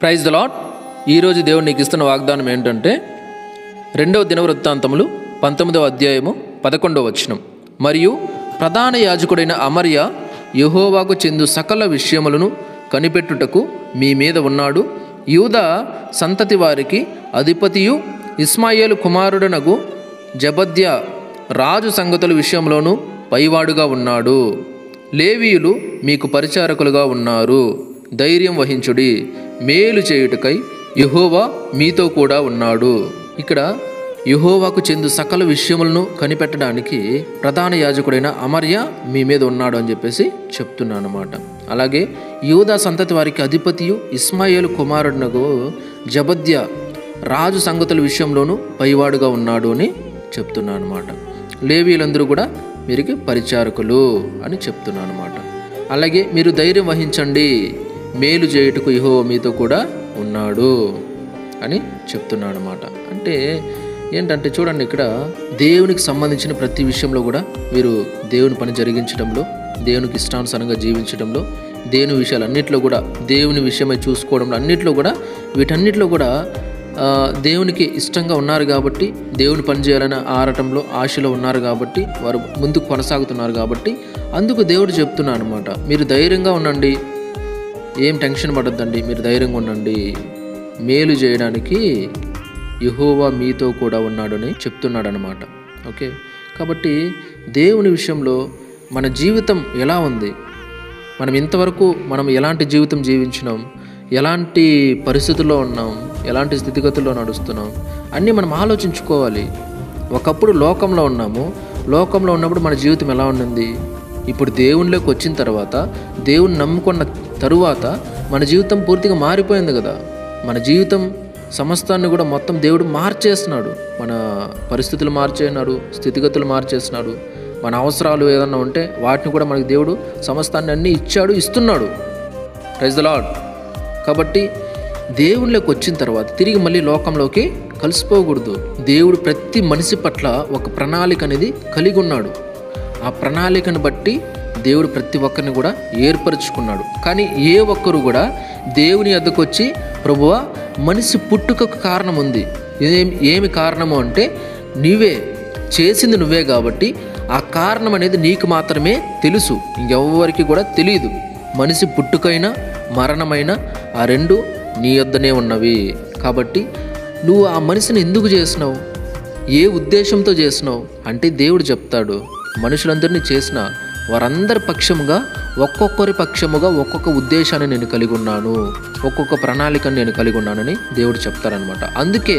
Praise the lord. ఈరోజు దేవుడు నీకు ఇస్తున్న వాగ్దానం ఏంటంటే 2వ దినవృత్తాంతములు 19వ అధ్యాయము 11వ వచనం. మరియు ప్రధాన యాజకుడైన అమర్య యెహోవాకు చెందు సకల విషయములను కనిపెట్టుటకు మీ మీద ఉన్నాడు. యూదా సంతతి వారికి అధిపతియు ఇస్మాయేలు కుమారుడనగు జబద్య రాజు సంగతుల విషయంలోనూ పైవాడుగా ఉన్నాడు. లేవీయులు మీకు పరిచారకులుగా ఉన్నారు. ధైర్యం వహించుడి, మేలు చేయుటకై యెహోవా మీతో కూడా ఉన్నాడు. ఇక్కడ యెహోవాకు చెందు సకల విషయములను కనిపెట్టడానికి ప్రధాన యాజకుడైన అమర్య మీ మీద ఉన్నాడు అని చెప్పేసి చెప్తున్నాను అన్నమాట. అలాగే యూదా సంతతి వారికి అధిపతియు ఇస్మాయేలు కుమారుడునగు జబద్య రాజు సంగతుల విషయంలోనూ పైవాడుగా ఉన్నాడు అని చెప్తున్నాను అనమాట. లేవీయులందరూ కూడా వీరికి పరిచారకులు అని చెప్తున్నాను అనమాట. అలాగే మీరు ధైర్యం వహించండి, మేలు చేయుటకు యెహోవా మీతో కూడా ఉన్నాడు అని చెప్తున్నాడు అనమాట. అంటే ఏంటంటే చూడండి, ఇక్కడ దేవునికి సంబంధించిన ప్రతి విషయంలో కూడా వీరు దేవుని పని జరిగించడంలో, దేవునికి ఇష్టానుసారంగా జీవించడంలో, దేవుని విషయాలన్నింటిలో కూడా దేవుని విషయమై చూసుకోవడంలో అన్నింటిలో కూడా వీటన్నిటిలో కూడా దేవునికి ఇష్టంగా ఉన్నారు కాబట్టి, దేవుని పని చేయాలని ఆరాటంలో ఆశలో ఉన్నారు కాబట్టి, వారు ముందుకు కొనసాగుతున్నారు కాబట్టి అందుకు దేవుడు చెప్తున్నాడు అనమాట. మీరు ధైర్యంగా ఉండండి, ఏం టెన్షన్ పడొద్దండి, మీరు ధైర్యంగా ఉండండి, మేలు చేయడానికి యెహోవా మీతో కూడా ఉన్నాడు అని చెప్తున్నాడు అనమాట. ఓకే, కాబట్టి దేవుని విషయంలో మన జీవితం ఎలా ఉంది, మనం ఇంతవరకు మనం ఎలాంటి జీవితం జీవించినాం, ఎలాంటి పరిస్థితుల్లో ఉన్నాం, ఎలాంటి స్థితిగతుల్లో నడుస్తున్నాం అన్నీ మనం ఆలోచించుకోవాలి. ఒకప్పుడు లోకంలో ఉన్నాము, లోకంలో ఉన్నప్పుడు మన జీవితం ఎలా ఉండింది, ఇప్పుడు దేవునిలోకి వచ్చిన తర్వాత, దేవుని నమ్ముకున్న తరువాత మన జీవితం పూర్తిగా మారిపోయింది కదా. మన జీవితం సమస్తాన్ని కూడా మొత్తం దేవుడు మార్చేస్తున్నాడు. మన పరిస్థితులు మార్చేసినాడు, స్థితిగతులు మార్చేస్తున్నాడు. మన అవసరాలు ఏదన్నా ఉంటే వాటిని కూడా మనకి దేవుడు సమస్తాన్ని అన్నీ ఇచ్చాడు, ఇస్తున్నాడు. Praise the Lord. కాబట్టి దేవునిలోకి వచ్చిన తర్వాత తిరిగి మళ్ళీ లోకంలోకి కలిసిపోకూడదు. దేవుడు ప్రతి మనిషి పట్ల ఒక ప్రణాళిక అనేది కలిగి ఉన్నాడు. ఆ ప్రణాళికను బట్టి దేవుడు ప్రతి ఒక్కరిని కూడా ఏర్పరచుకున్నాడు. కానీ ఏ ఒక్కరు కూడా దేవుని వద్దకు వచ్చి ప్రభువా మనిషి పుట్టుకకు కారణం ఉంది, ఏమి కారణము అంటే నీవే చేసింది, నువ్వే కాబట్టి ఆ కారణం అనేది నీకు మాత్రమే తెలుసు, ఇంకెవ్వరికి కూడా తెలియదు. మనిషి పుట్టుకైనా మరణమైనా ఆ రెండు నీ వద్దనే ఉన్నవి. కాబట్టి నువ్వు ఆ మనిషిని ఎందుకు చేసినావు, ఏ ఉద్దేశంతో చేసినావు అంటే దేవుడు చెప్తాడు. మనుషులందరినీ చేసిన వారందరి పక్షముగా, ఒక్కొక్కరి పక్షముగా ఒక్కొక్క ఉద్దేశాన్ని నేను కలిగి ఉన్నాను, ఒక్కొక్క ప్రణాళికను నేను కలిగి ఉన్నానని దేవుడు చెప్తారనమాట. అందుకే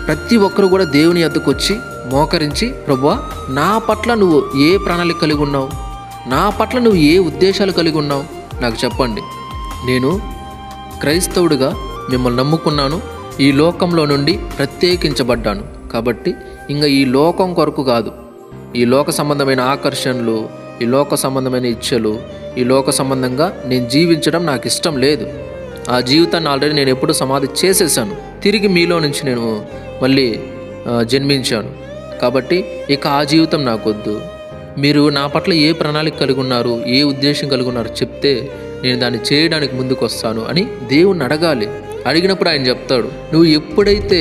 ప్రతి ఒక్కరు కూడా దేవుని వద్దకు వచ్చి మోకరించి, ప్రభువా నా పట్ల నువ్వు ఏ ప్రణాళిక కలిగి ఉన్నావు, నా పట్ల నువ్వు ఏ ఉద్దేశాలు కలిగి ఉన్నావు నాకు చెప్పండి. నేను క్రైస్తవుడిగా మిమ్మల్ని నమ్ముకున్నాను, ఈ లోకంలో నుండి ప్రత్యేకించబడ్డాను. కాబట్టి ఇంకా ఈ లోకం కొరకు కాదు, ఈ లోక సంబంధమైన ఆకర్షణలు, ఈ లోక సంబంధమైన ఇచ్చలు, ఈ లోక సంబంధంగా నేను జీవించడం నాకు ఇష్టం లేదు. ఆ జీవితాన్ని ఆల్రెడీ నేను ఎప్పుడూ సమాధి చేసేసాను. తిరిగి మీలో నుంచి నేను మళ్ళీ జన్మించాను. కాబట్టి ఇక ఆ జీవితం నాకొద్దు. మీరు నా పట్ల ఏ ప్రణాళిక కలిగి ఉన్నారు, ఏ ఉద్దేశం కలిగి ఉన్నారు చెప్తే నేను దాన్ని చేయడానికి ముందుకు వస్తాను అని దేవుణ్ణి అడగాలి. అడిగినప్పుడు ఆయన చెప్తాడు. నువ్వు ఎప్పుడైతే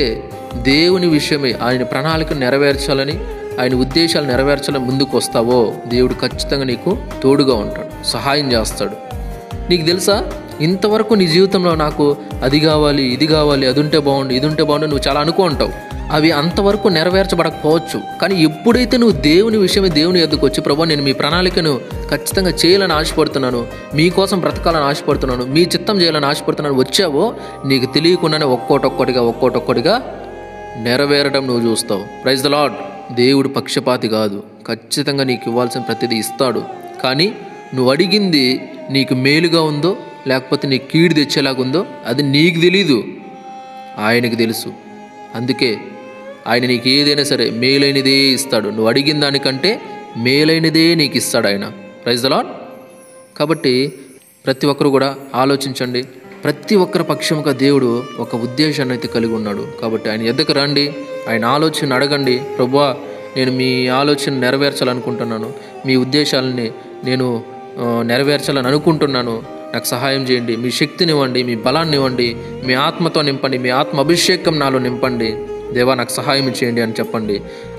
దేవుని విషయమై ఆయన ప్రణాళికను నెరవేర్చాలని, ఆయన ఉద్దేశాలు నెరవేర్చాలని ముందుకు వస్తావో దేవుడు ఖచ్చితంగా నీకు తోడుగా ఉంటాడు, సహాయం చేస్తాడు. నీకు తెలుసా, ఇంతవరకు నీ జీవితంలో నాకు అది కావాలి, ఇది కావాలి, అది ఉంటే బాగుండు, ఇది ఉంటే బాగుండు నువ్వు చాలా అనుకుంటావు. అవి అంతవరకు నెరవేర్చబడకపోవచ్చు. కానీ ఎప్పుడైతే నువ్వు దేవుని విషయమే దేవుని ఎద్దుకు వచ్చి, ప్రభువా నేను మీ ప్రణాళికను ఖచ్చితంగా చేయాలని ఆశపడుతున్నాను, మీకోసం బ్రతకాలని ఆశపడుతున్నాను, మీ చిత్తం చేయాలని ఆశపడుతున్నాను వచ్చావో, నీకు తెలియకుండానే ఒక్కోటొక్కటిగా నెరవేరడం నువ్వు చూస్తావు. Praise the Lord. దేవుడు పక్షపాతి కాదు, ఖచ్చితంగా నీకు ఇవ్వాల్సిన ప్రతిదీ ఇస్తాడు. కానీ నువ్వు అడిగింది నీకు మేలుగా ఉందో లేకపోతే నీకు కీడు తెచ్చేలాగుందో అది నీకు తెలీదు, ఆయనకు తెలుసు. అందుకే ఆయన నీకు ఏదైనా సరే మేలైనదే ఇస్తాడు. నువ్వు అడిగిన దానికంటే మేలైనదే నీకు ఇస్తాడు ఆయన. Praise the Lord. కాబట్టి ప్రతి ఒక్కరు కూడా ఆలోచించండి. ప్రతి ఒక్కరి పక్షముగా దేవుడు ఒక ఉద్దేశాన్ని అయితే కలిగి ఉన్నాడు. కాబట్టి ఆయన ఎద్దకు రండి, ఆయన ఆలోచన అడగండి. ప్రభువా నేను మీ ఆలోచన నెరవేర్చాలనుకుంటున్నాను, మీ ఉద్దేశాలని నేను నెరవేర్చాలని అనుకుంటున్నాను, నాకు సహాయం చేయండి, మీ శక్తినివ్వండి, మీ బలాన్ని ఇవ్వండి, మీ ఆత్మతో నింపండి, మీ ఆత్మ అభిషేకం నాలో నింపండి, దేవా నాకు సహాయం చేయండి అని చెప్పండి.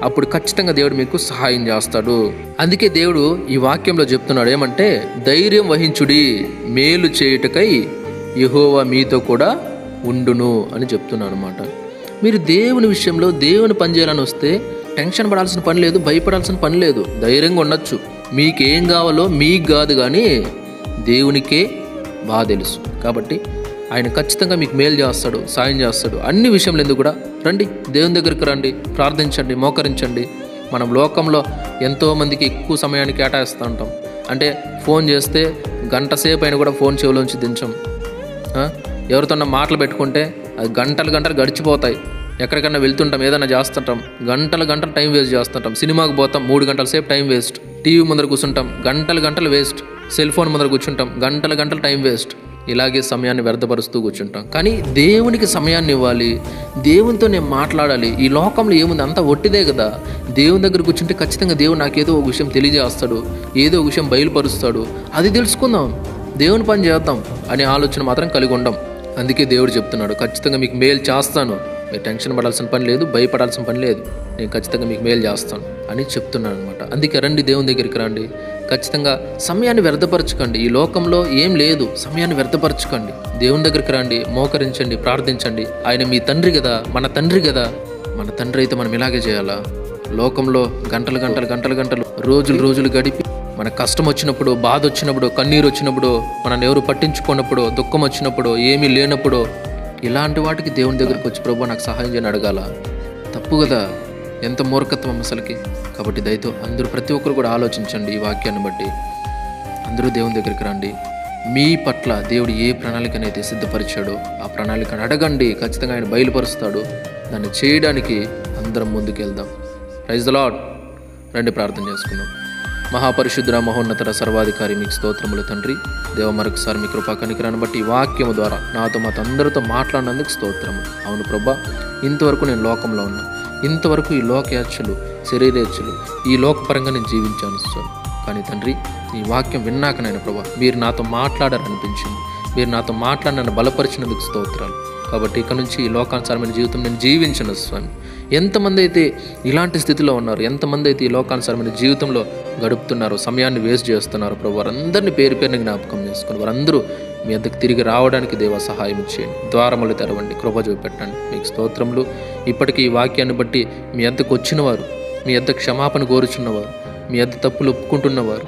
అప్పుడు ఖచ్చితంగా దేవుడు మీకు సహాయం చేస్తాడు. అందుకే దేవుడు ఈ వాక్యంలో చెప్తున్నాడు ఏమంటే, ధైర్యం వహించుడి, మేలు చేయుటకై యెహోవా మీతో కూడా ఉండును అని చెప్తున్నాను అనమాట. మీరు దేవుని విషయంలో దేవుని పని చేయాలని వస్తే టెన్షన్ పడాల్సిన పని లేదు, భయపడాల్సిన పని లేదు, ధైర్యంగా ఉండొచ్చు. మీకేం కావాలో మీకు కాదు కానీ దేవునికే బాగా తెలుసు. కాబట్టి ఆయన ఖచ్చితంగా మీకు మేలు చేస్తాడు, సాయం చేస్తాడు. అన్ని విషయంలో ఎందుకు కూడా రండి, దేవుని దగ్గరికి రండి, ప్రార్థించండి, మోకరించండి. మనం లోకంలో ఎంతోమందికి ఎక్కువ సమయాన్ని కేటాయిస్తూ ఉంటాం. అంటే ఫోన్ చేస్తే గంట సేపు అయినా కూడా ఫోన్ చెవిలోంచి దించం. ఎవరితోన్నా మాటలు పెట్టుకుంటే అది గంటలు గంటలు గడిచిపోతాయి. ఎక్కడికన్నా వెళ్తుంటాం, ఏదైనా చేస్తుంటాం, గంటలు గంటలు టైం వేస్ట్ చేస్తుంటాం. సినిమాకి పోతాం, 3 గంటల సేపు టైం వేస్ట్. టీవీ ముందర కూర్చుంటాం, గంటలు గంటలు వేస్ట్. సెల్ ఫోన్ ముందర కూర్చుంటాం, గంటలు గంటలు టైం వేస్ట్. ఇలాగే సమయాన్ని వ్యర్థపరుస్తూ కూర్చుంటాం. కానీ దేవునికి సమయాన్ని ఇవ్వాలి, దేవునితో నేను మాట్లాడాలి. ఈ లోకంలో ఏముంది, అంతా ఒట్టిదే కదా. దేవుని దగ్గర కూర్చుంటే ఖచ్చితంగా దేవుడు నాకేదో ఒక విషయం తెలియజేస్తాడు, ఏదో ఒక విషయం బయలుపరుస్తాడు. అది తెలుసుకుందాం, దేవుని పని చేద్దాం అనే ఆలోచన మాత్రం కలిగి ఉండం. అందుకే దేవుడు చెప్తున్నాడు, ఖచ్చితంగా మీకు మేలు చేస్తాను, మీరు టెన్షన్ పడాల్సిన పని లేదు, భయపడాల్సిన పని లేదు, నేను ఖచ్చితంగా మీకు మేలు చేస్తాను అని చెప్తున్నాను అనమాట. అందుకే రండి, దేవుని దగ్గరికి రండి. ఖచ్చితంగా సమయాన్ని వ్యర్థపరచకండి. ఈ లోకంలో ఏం లేదు, సమయాన్ని వ్యర్థపరచకండి. దేవుని దగ్గరికి రండి, మోకరించండి, ప్రార్థించండి. ఆయన మీ తండ్రి కదా, మన తండ్రి కదా. మన తండ్రి అయితే మనం ఇలాగే చేయాలా? లోకంలో గంటలు గంటలు గంటలు గంటలు రోజులు రోజులు గడిపి మన కష్టం వచ్చినప్పుడు, బాధ వచ్చినప్పుడు, కన్నీరు వచ్చినప్పుడు, మనల్ని ఎవరు పట్టించుకున్నప్పుడు, దుఃఖం వచ్చినప్పుడు, ఏమీ లేనప్పుడు, ఇలాంటి వాటికి దేవుని దగ్గరికి వచ్చి ప్రభు నాకు సహాయం చేయని అడగాల? తప్పు కదా, ఎంత మూర్ఖత్వం అసలుకి. కాబట్టి దయతో అందరూ ప్రతి ఒక్కరు కూడా ఆలోచించండి. ఈ వాక్యాన్ని బట్టి అందరూ దేవుని దగ్గరికి రండి. మీ పట్ల దేవుడు ఏ ప్రణాళికనైతే సిద్ధపరిచాడో ఆ ప్రణాళికను అడగండి, ఖచ్చితంగా ఆయన బయలుపరుస్తాడు. దాన్ని చేయడానికి అందరం ముందుకెళ్దాం. Praise the Lord. రండి, ప్రార్థన చేసుకుందాం. మహాపరిశుద్ధ మహోన్నత సర్వాధికారి మీకు స్తోత్రములు తండ్రి. దేవ, మరొకసారి మీ కృపా కనికరాన్ని బట్టి ఈ వాక్యము ద్వారా నాతో అందరితో మాట్లాడినందుకు స్తోత్రము. అవును ప్రభా, ఇంతవరకు నేను లోకంలో ఉన్నా, ఇంతవరకు ఈ లోకయాచ్చులు, శరీరేచ్ఛలు, ఈ లోకపరంగా నేను జీవించాను స్వామి. కానీ తండ్రి, ఈ వాక్యం విన్నాక నేను ప్రభా మీరు నాతో మాట్లాడారనిపించింది. మీరు నాతో మాట్లాడి నన్ను బలపరిచినందుకు స్తోత్రాలు. కాబట్టి ఇక నుంచి ఈ లోకానుసారమైన జీవితం నేను జీవించను స్వామి. ఎంతమంది అయితే ఇలాంటి స్థితిలో ఉన్నారు, ఎంతమంది అయితే ఈ లోకానుసారమైన జీవితంలో గడుపుతున్నారు, సమయాన్ని వేస్ట్ చేస్తున్నారు ప్రభు, వారందరినీ పేరు పేరుని జ్ఞాపకం చేసుకుని వారందరూ మీ వద్దకు తిరిగి రావడానికి దేవా సహాయం చేయండి. ద్వారములు తెరవండి, కృప చూపెట్టండి. మీకు స్తోత్రములు. ఇప్పటికీ ఈ వాక్యాన్ని బట్టి మీ వద్దకు వచ్చిన వారు, మీ వద్ద క్షమాపణ కోరుచున్నవారు, మీ వద్ద తప్పులు ఒప్పుకుంటున్నవారు,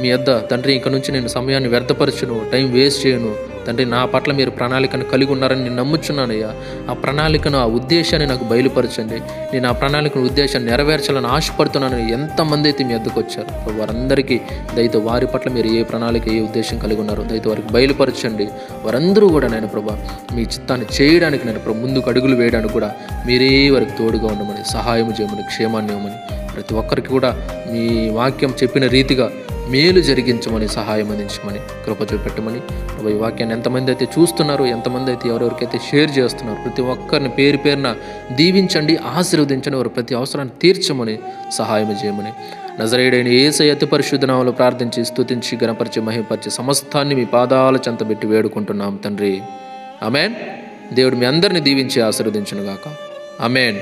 మీ వద్ద తండ్రి ఇక నుంచి నేను సమయాన్ని వ్యర్థపరచును, టైం వేస్ట్ చేయను తండ్రి, నా పట్ల మీరు ప్రణాళికను కలిగి ఉన్నారని నేను నమ్ముచున్నానయ్యా. ఆ ప్రణాళికను, ఆ ఉద్దేశాన్ని నాకు బయలుపరచండి. నేను ఆ ప్రణాళికను, ఉద్దేశాన్ని నెరవేర్చాలని ఆశపడుతున్నాను. ఎంతమంది అయితే మీ వద్దకు వచ్చారు వారందరికీ దయతో వారి పట్ల మీరు ఏ ప్రణాళిక, ఏ ఉద్దేశం కలిగి ఉన్నారో దయతో వారికి బయలుపరచండి. వారందరూ కూడా నేను ప్రభా మీ చిత్తాన్ని చేయడానికి, నేను ప్రభు ముందుకు అడుగులు వేయడానికి కూడా మీరే వారికి తోడుగా ఉండమని, సహాయం చేయమని, క్షేమాన్ని ఇవ్వమని, ప్రతి ఒక్కరికి కూడా మీ వాక్యం చెప్పిన రీతిగా మేలు జరిగించమని, సహాయం అందించమని, కృప చూపెట్టమని. ఈ వాక్యాన్ని ఎంతమంది అయితే చూస్తున్నారో, ఎంతమంది అయితే ఎవరెవరికైతే షేర్ చేస్తున్నారు, ప్రతి ఒక్కరిని పేరు పేరున దీవించండి, ఆశీర్వదించండి. వారు ప్రతి అవసరాన్ని తీర్చమని, సహాయం చేయమని, నజరేయుడైన యేసయ్య అతి పరిశుద్ధ నామములో ప్రార్థించి, స్తుతించి, గణపరిచి, మహిమపరిచి సమస్తాన్ని మీ పాదాల చెంత పెట్టి వేడుకుంటున్నాం తండ్రి. ఆమేన్. దేవుడు మీ అందరిని దీవించి ఆశీర్వదించును గాక. ఆమేన్.